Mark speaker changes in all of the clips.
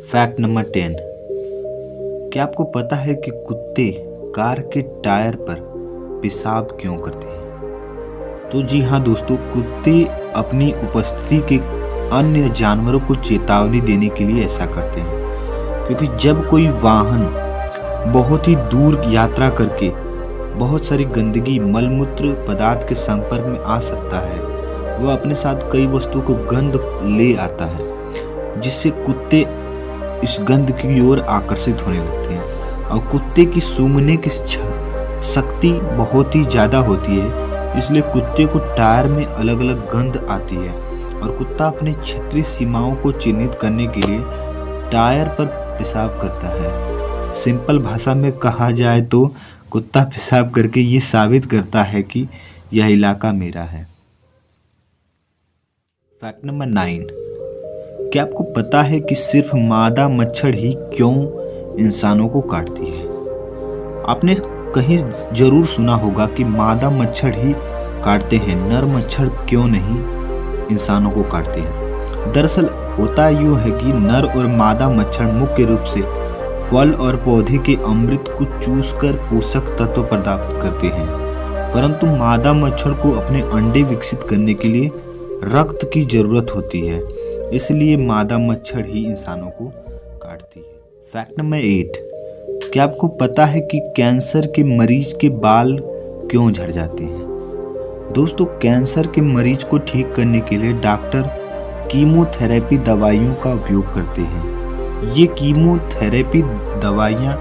Speaker 1: Fact number 10। क्या आपको पता है कि कुत्ते कार के टायर पर पेशाब क्यों करते हैं? तो जी हाँ दोस्तों, कुत्ते अपनी उपस्थिति के अन्य जानवरों को चेतावनी देने के लिए ऐसा करते हैं, क्योंकि जब कोई वाहन बहुत ही दूर यात्रा करके बहुत सारी गंदगी मलमूत्र पदार्थ के संपर्क में आ सकता है, वह अपने साथ कई वस्तुओं को गंध ले आता है, जिससे कुत्ते इस गंध की ओर आकर्षित होने लगते हैं। और कुत्ते की सूंघने की शक्ति बहुत ही ज़्यादा होती है, इसलिए कुत्ते को टायर में अलग अलग गंध आती है और कुत्ता अपने क्षेत्रीय सीमाओं को चिन्हित करने के लिए टायर पर पेशाब करता है। सिंपल भाषा में कहा जाए तो कुत्ता पेशाब करके ये साबित करता है कि यह इलाका मेरा है। Fact number 9। क्या आपको पता है कि सिर्फ मादा मच्छर ही क्यों इंसानों को काटती है? आपने कहीं जरूर सुना होगा कि मादा मच्छर ही काटते हैं, नर मच्छर क्यों नहीं इंसानों को काटते हैं। दरअसल होता यूँ है कि नर और मादा मच्छर मुख्य रूप से फल और पौधे के अमृत को चूसकर पोषक तत्व प्राप्त करते हैं, परंतु मादा मच्छर को अपने अंडे विकसित करने के लिए रक्त की जरूरत होती है, इसलिए मादा मच्छर ही इंसानों को काटती है। Fact number 8। क्या आपको पता है कि कैंसर के मरीज के बाल क्यों झड़ जाते हैं? दोस्तों, कैंसर के मरीज को ठीक करने के लिए डॉक्टर कीमोथेरेपी दवाइयों का उपयोग करते हैं। ये कीमोथेरेपी दवाइयाँ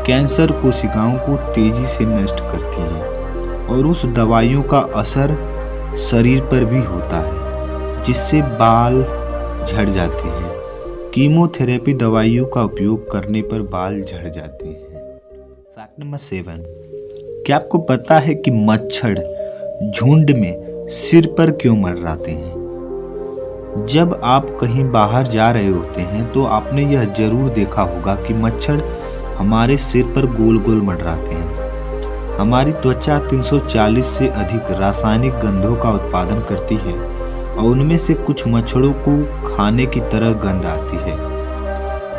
Speaker 1: कैंसर कोशिकाओं को तेजी से नष्ट करती हैं और उस दवाइयों का असर शरीर पर भी होता है, जिससे बाल झड़ जाते हैं। कीमोथेरेपी दवाइयों का उपयोग करने पर बाल झड़ जाते हैं। Fact number 7। क्या आपको पता है कि मच्छर झुंड में सिर पर क्यों मंडराते हैं? जब आप कहीं बाहर जा रहे होते हैं तो आपने यह जरूर देखा होगा कि मच्छर हमारे सिर पर गोल गोल मंडराते हैं। हमारी त्वचा 340 से अधिक रासायनिक गंधों का उत्पादन करती है और उनमें से कुछ मच्छरों को खाने की तरह गंध आती है।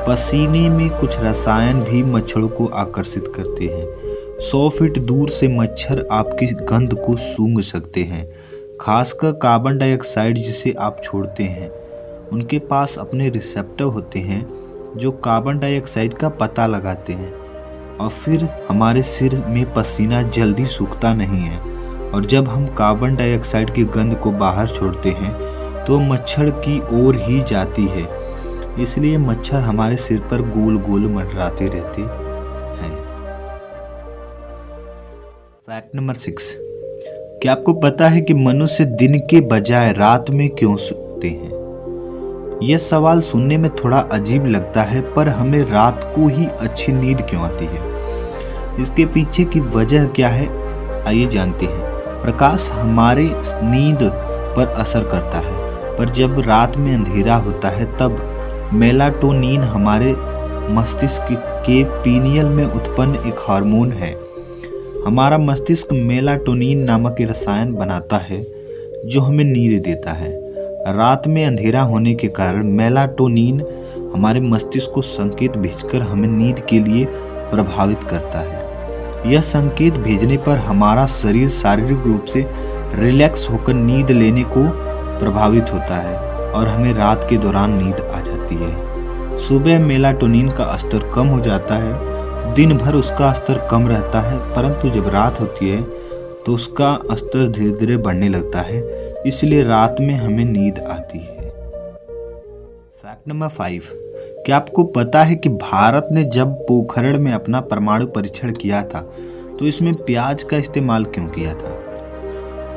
Speaker 1: पसीने में कुछ रसायन भी मच्छरों को आकर्षित करते हैं। 100 फीट दूर से मच्छर आपकी गंध को सूंघ सकते हैं, खासकर कार्बन डाइऑक्साइड जिसे आप छोड़ते हैं। उनके पास अपने रिसेप्टर होते हैं जो कार्बन डाइऑक्साइड का पता लगाते हैं, और फिर हमारे सिर में पसीना जल्दी सूखता नहीं है, और जब हम कार्बन डाइऑक्साइड की गंध को बाहर छोड़ते हैं तो मच्छर की ओर ही जाती है, इसलिए मच्छर हमारे सिर पर गोल गोल मंडराते रहते हैं। Fact number 6। क्या आपको पता है कि मनुष्य दिन के बजाय रात में क्यों सोते हैं? यह सवाल सुनने में थोड़ा अजीब लगता है, पर हमें रात को ही अच्छी नींद क्यों आती है? इसके पीछे की वजह क्या है, आइए जानते हैं। प्रकाश हमारे नींद पर असर करता है, पर जब रात में अंधेरा होता है तब मेलाटोनिन हमारे मस्तिष्क के पीनियल में उत्पन्न एक हार्मोन है। हमारा मस्तिष्क मेलाटोनिन नामक रसायन बनाता है जो हमें नींद देता है। रात में अंधेरा होने के कारण मेलाटोनिन हमारे मस्तिष्क को संकेत भेजकर हमें नींद के लिए प्रभावित करता है। यह संकेत भेजने पर हमारा शरीर शारीरिक रूप से रिलैक्स होकर नींद लेने को प्रभावित होता है और हमें रात के दौरान नींद आ जाती है। सुबह मेलाटोनिन का स्तर कम हो जाता है, दिन भर उसका स्तर कम रहता है, परंतु जब रात होती है तो उसका स्तर धीरे धीरे बढ़ने लगता है, इसलिए रात में हमें नींद आती है। Fact number 5। क्या आपको पता है कि भारत ने जब पोखरण में अपना परमाणु परीक्षण किया था तो इसमें प्याज का इस्तेमाल क्यों किया था?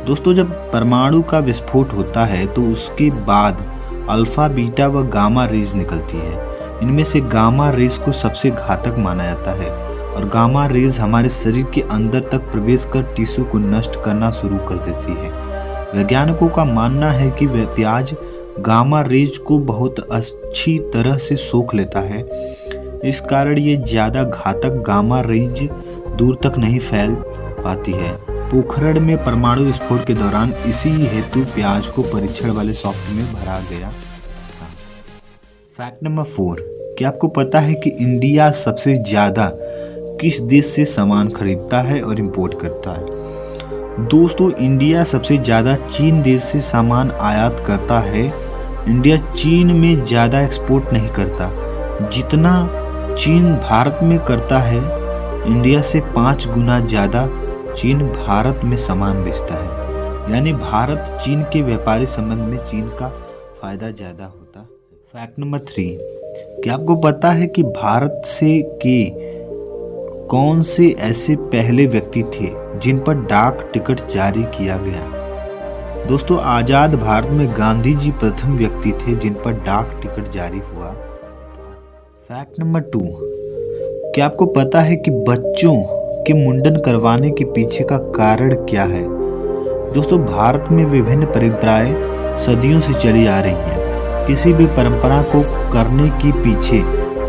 Speaker 1: दोस्तों, जब परमाणु का विस्फोट होता है तो उसके बाद अल्फा, बीटा व गामा रेज निकलती है। इनमें से गामा रेज को सबसे घातक माना जाता है और गामा रेज हमारे शरीर के अंदर तक प्रवेश कर टिश्यू को नष्ट करना शुरू कर देती है। वैज्ञानिकों का मानना है कि वह प्याज गामा रेज को बहुत अच्छी तरह से सोख लेता है, इस कारण ये ज़्यादा घातक गामा रेज दूर तक नहीं फैल पाती है। पोखरण में परमाणु विस्फोट के दौरान इसी हेतु प्याज को परीक्षण वाले सॉफ्ट में भरा गया था। Fact number 4। क्या आपको पता है कि इंडिया सबसे ज़्यादा किस देश से सामान खरीदता है और इंपोर्ट करता है? दोस्तों, इंडिया सबसे ज़्यादा चीन देश से सामान आयात करता है। इंडिया चीन में ज़्यादा एक्सपोर्ट नहीं करता। जितना चीन भारत में करता है, इंडिया से 5 गुना ज़्यादा चीन भारत में सामान बेचता है। यानी भारत चीन के व्यापारी संबंध में चीन का फ़ायदा ज़्यादा होता है। फैक्ट नंबर 3, क्या आपको पता है कि भारत से के कौन से ऐसे पहले व्यक्ति थे जिन पर डाक टिकट जारी किया गया? दोस्तों, आज़ाद भारत में गांधी जी प्रथम व्यक्ति थे जिन पर डाक टिकट जारी हुआ। फैक्ट नंबर 2, क्या आपको पता है कि बच्चों के मुंडन करवाने के पीछे का कारण क्या है? दोस्तों, भारत में विभिन्न परंपराएं सदियों से चली आ रही हैं। किसी भी परंपरा को करने के पीछे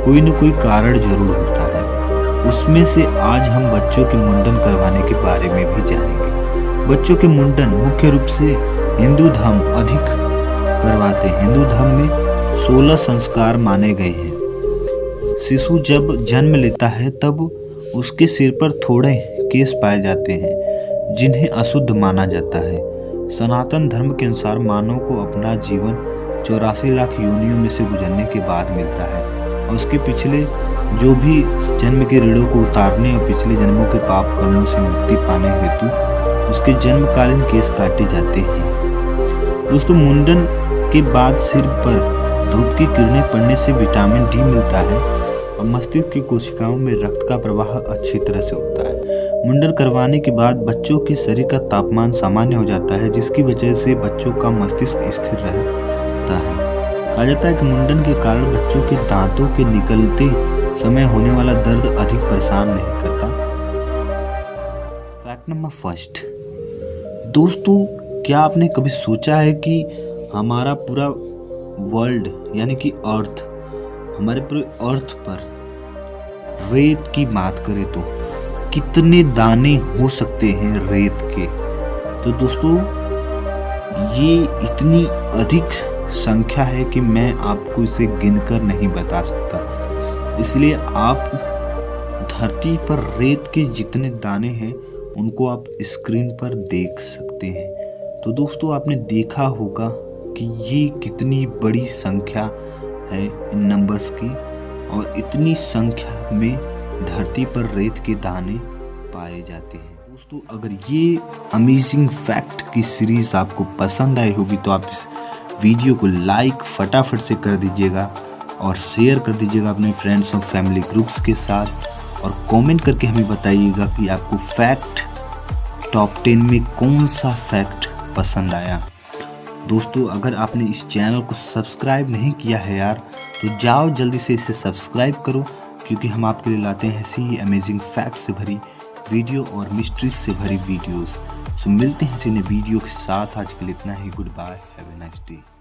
Speaker 1: कोई न कोई कारण जरूर होता है। उसमें से आज हम बच्चों के मुंडन करवाने के बारे में भी जानेंगे। बच्चों के मुंडन मुख्य रूप से हिंदू धर्म अधिक करवाते हैं। हिंदू धर्म में 16 संस्कार माने गए हैं। शिशु जब जन्म लेता है तब उसके सिर पर थोड़े केश पाए जाते हैं जिन्हें अशुद्ध माना जाता है। सनातन धर्म के अनुसार मानव को अपना जीवन 84 लाख योनियों में से गुजरने के बाद मिलता है और उसके पिछले जो भी जन्म के ऋणों को उतारने और पिछले जन्मों के पाप कर्मों से मुक्ति पाने हेतु उसके जन्मकालीन केश काटे जाते हैं। दोस्तों, मुंडन के बाद सिर पर धूप की किरणें पड़ने से विटामिन डी मिलता है और मस्तिष्क की कोशिकाओं में रक्त का प्रवाह अच्छी तरह से होता है। मुंडन करवाने के बाद बच्चों के शरीर का तापमान सामान्य हो जाता है, जिसकी वजह से बच्चों का मस्तिष्क स्थिर रहता है। कहा जाता है कि मुंडन के कारण बच्चों के दांतों के निकलते समय होने वाला दर्द अधिक परेशान नहीं करता। फैक्ट नंबर 1, दोस्तों, क्या आपने कभी सोचा है कि हमारा पूरा वर्ल्ड यानी कि अर्थ, हमारे पूरे अर्थ पर रेत की बात करें तो कितने दाने हो सकते हैं रेत के? तो दोस्तों, ये इतनी अधिक संख्या है कि मैं आपको इसे गिनकर नहीं बता सकता। इसलिए आप धरती पर रेत के जितने दाने हैं उनको आप स्क्रीन पर देख सकते हैं। तो दोस्तों, आपने देखा होगा कि ये कितनी बड़ी संख्या है इन नंबर्स की, और इतनी संख्या में धरती पर रेत के दाने पाए जाते हैं। दोस्तों, अगर ये अमेजिंग फैक्ट की सीरीज़ आपको पसंद आई होगी तो आप इस वीडियो को लाइक फटाफट से कर दीजिएगा और शेयर कर दीजिएगा अपने फ्रेंड्स और फैमिली ग्रुप्स के साथ, और कमेंट करके हमें बताइएगा कि आपको फैक्ट टॉप 10 में कौन सा फैक्ट पसंद आया। दोस्तों, अगर आपने इस चैनल को सब्सक्राइब नहीं किया है यार, तो जाओ जल्दी से इसे सब्सक्राइब करो, क्योंकि हम आपके लिए लाते हैं ऐसी अमेजिंग फैक्ट से भरी वीडियो और मिस्ट्रीज से भरी वीडियोस। सो मिलते हैं इसी नए वीडियो के साथ। आज के लिए इतना ही। Good bye, have a nice day.